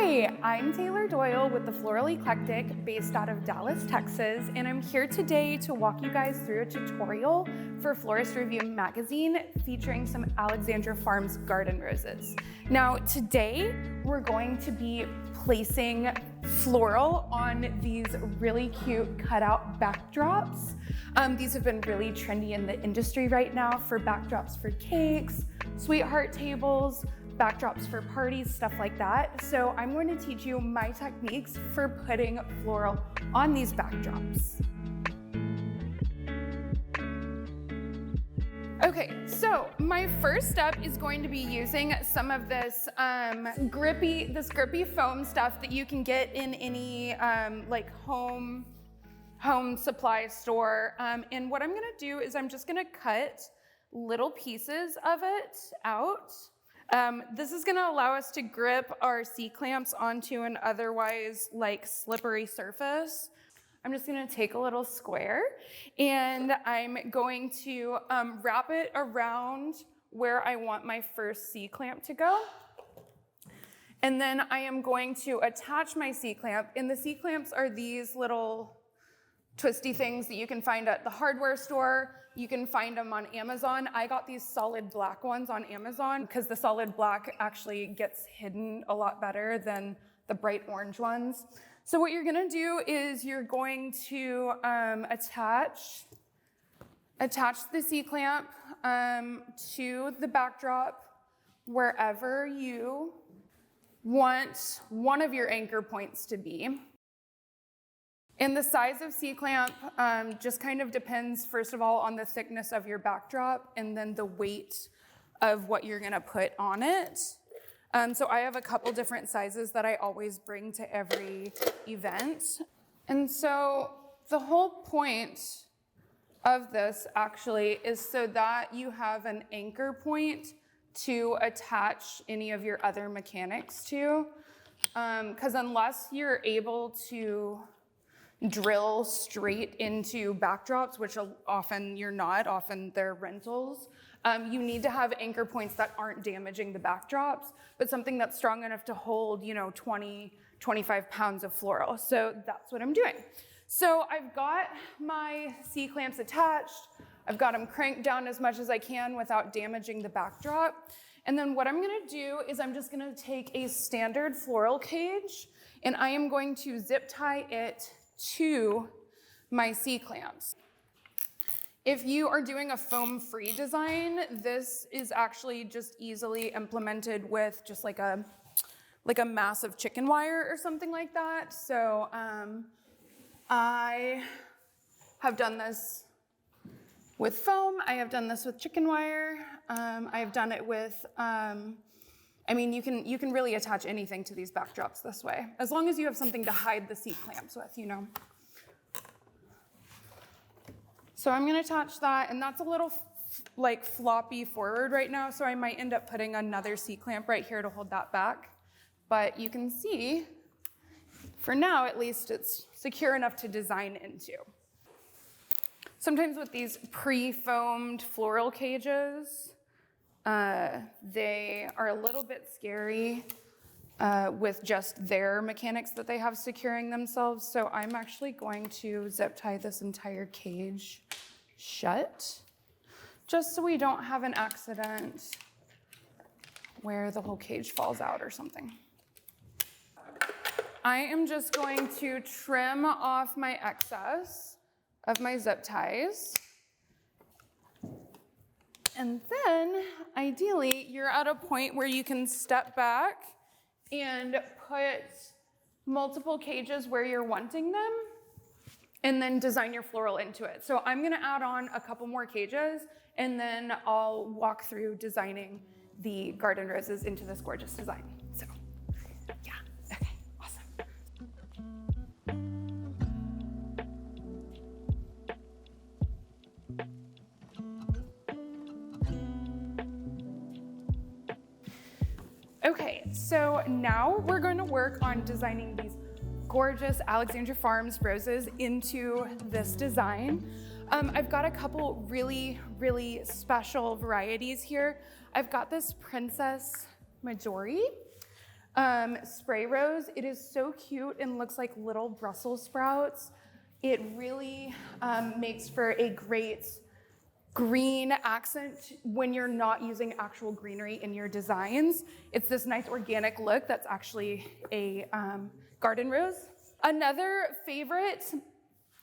Hi, I'm Taylor Doyle with the Floral Eclectic based out of Dallas, Texas, and I'm here today to walk you guys through a tutorial for Florist Review magazine featuring some Alexandra Farms garden roses. Now today we're going to be placing floral on these really cute cutout backdrops. These have been really trendy in the industry right now for backdrops for cakes, sweetheart tables, backdrops for parties, stuff like that. So I'm going to teach you my techniques for putting floral on these backdrops. Okay, so my first step is going to be using some of this grippy foam stuff that you can get in any like home supply store. And what I'm gonna do is I'm just gonna cut little pieces of it out. This is gonna allow us to grip our C-clamps onto an otherwise like slippery surface. I'm just gonna take a little square and I'm going to wrap it around where I want my first C-clamp to go. And then I am going to attach my C-clamp, and the C-clamps are these little twisty things that you can find at the hardware store. You can find them on Amazon. I got these solid black ones on Amazon because the solid black actually gets hidden a lot better than the bright orange ones. So what you're gonna do is you're going to attach the C-clamp to the backdrop wherever you want one of your anchor points to be. And the size of C-clamp just kind of depends, first of all, on the thickness of your backdrop and then the weight of what you're gonna put on it. So I have a couple different sizes that I always bring to every event. And so the whole point of this actually is so that you have an anchor point to attach any of your other mechanics to. Because unless you're able to drill straight into backdrops, which often you're not, often they're rentals, you need to have anchor points that aren't damaging the backdrops, but something that's strong enough to hold, 20, 25 pounds of floral. So that's what I'm doing. So I've got my C-clamps attached. I've got them cranked down as much as I can without damaging the backdrop. And then what I'm gonna do is I'm just gonna take a standard floral cage and I am going to zip tie it to my C-clamps. If you are doing a foam-free design, this is actually just easily implemented with just like a massive chicken wire or something like that. So I have done this with foam. I have done this with chicken wire. I've done it with, you can really attach anything to these backdrops this way, as long as you have something to hide the C-clamps with, So I'm gonna attach that, and that's a little floppy forward right now, so I might end up putting another C-clamp right here to hold that back. But you can see, for now at least, it's secure enough to design into. Sometimes with these pre-foamed floral cages, they are a little bit scary with just their mechanics that they have securing themselves. So I'm actually going to zip tie this entire cage shut, just so we don't have an accident where the whole cage falls out or something. I am just going to trim off my excess of my zip ties. And then, ideally, you're at a point where you can step back and put multiple cages where you're wanting them, and then design your floral into it. So I'm gonna add on a couple more cages, and then I'll walk through designing the garden roses into this gorgeous design. So, yeah, okay, awesome. Okay, so now we're going to work on designing these gorgeous Alexandra Farms roses into this design. I've got a couple really, really special varieties here. I've got this Princess Majori. spray rose. It is so cute and looks like little Brussels sprouts. It really makes for a great green accent when you're not using actual greenery in your designs. It's this nice organic look that's actually a garden rose. Another favorite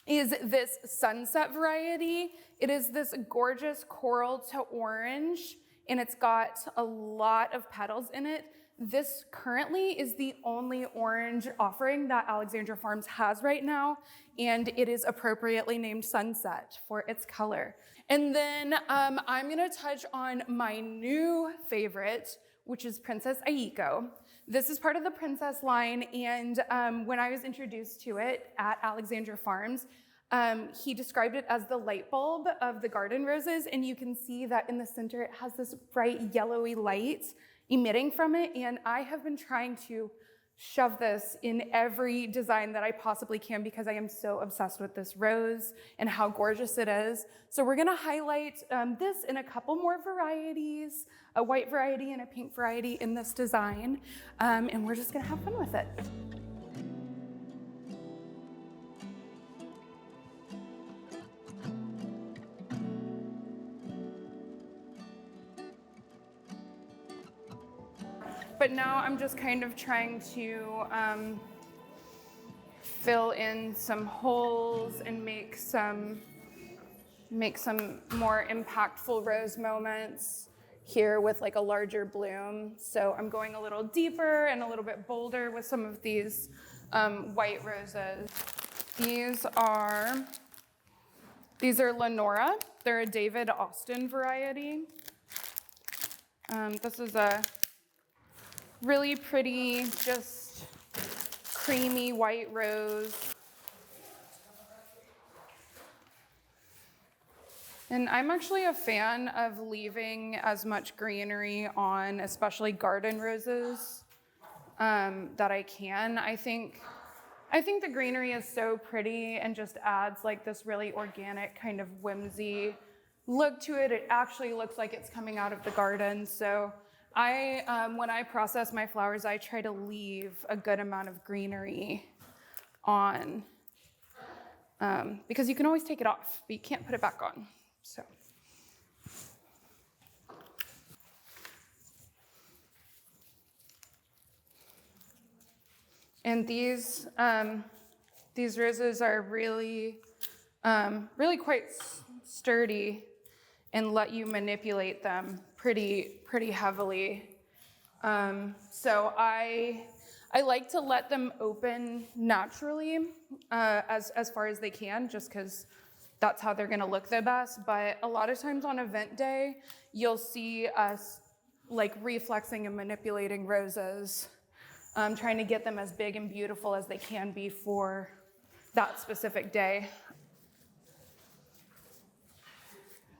is this sunset variety. It is this gorgeous coral to orange, and it's got a lot of petals in it. This currently is the only orange offering that Alexandra Farms has right now, and it is appropriately named Sunset for its color. And then I'm gonna touch on my new favorite, which is Princess Aiko. This is part of the Princess line, and when I was introduced to it at Alexandra Farms, he described it as the light bulb of the garden roses, and you can see that in the center it has this bright yellowy light emitting from it, and I have been trying to shove this in every design that I possibly can because I am so obsessed with this rose and how gorgeous it is. So we're gonna highlight this in a couple more varieties, a white variety and a pink variety in this design, and we're just gonna have fun with it. But now I'm just kind of trying to fill in some holes and make some more impactful rose moments here with like a larger bloom. So I'm going a little deeper and a little bit bolder with some of these white roses. These are Lenora. They're a David Austin variety. This is a really pretty, just creamy white rose. And I'm actually a fan of leaving as much greenery on, especially garden roses, that I can. I think the greenery is so pretty and just adds like this really organic kind of whimsy look to it. It actually looks like it's coming out of the garden. So when I process my flowers, I try to leave a good amount of greenery on because you can always take it off, but you can't put it back on. So. And these roses are really quite sturdy and let you manipulate them pretty heavily. So I like to let them open naturally as far as they can, just because that's how they're gonna look the best. But a lot of times on event day, you'll see us like reflexing and manipulating roses, trying to get them as big and beautiful as they can be for that specific day.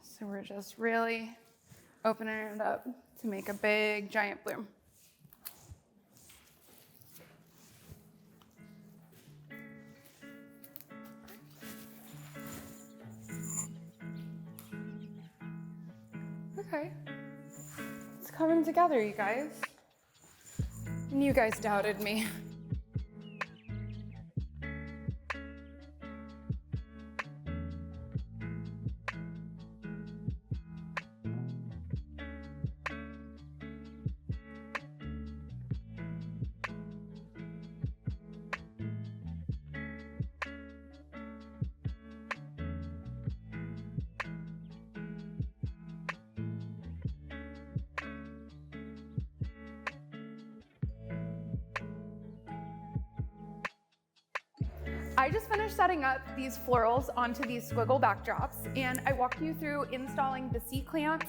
So we're just really opening it up to make a big, giant bloom. Okay, it's coming together, you guys. And you guys doubted me. I just finished setting up these florals onto these squiggle backdrops, and I walked you through installing the C-clamps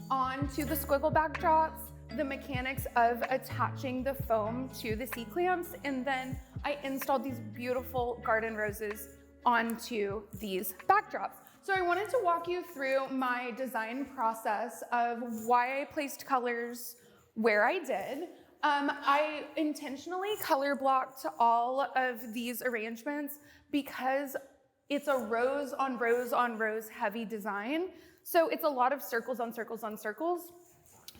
onto the squiggle backdrops, the mechanics of attaching the foam to the C-clamps, and then I installed these beautiful garden roses onto these backdrops. So I wanted to walk you through my design process of why I placed colors where I did. I intentionally color blocked all of these arrangements because it's a rows on rows on rows heavy design. So it's a lot of circles on circles on circles.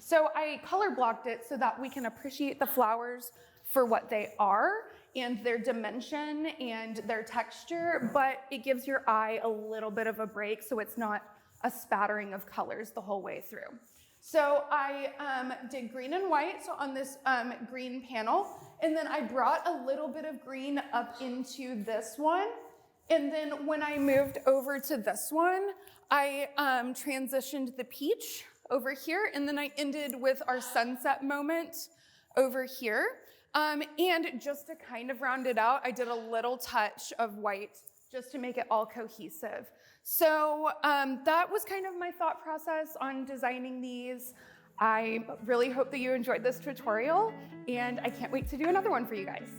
So I color blocked it so that we can appreciate the flowers for what they are and their dimension and their texture, but it gives your eye a little bit of a break so it's not a spattering of colors the whole way through. So I did green and white, so on this green panel, and then I brought a little bit of green up into this one. And then when I moved over to this one, I transitioned the peach over here, and then I ended with our sunset moment over here. And just to kind of round it out, I did a little touch of white just to make it all cohesive. So that was kind of my thought process on designing these. I really hope that you enjoyed this tutorial, and I can't wait to do another one for you guys.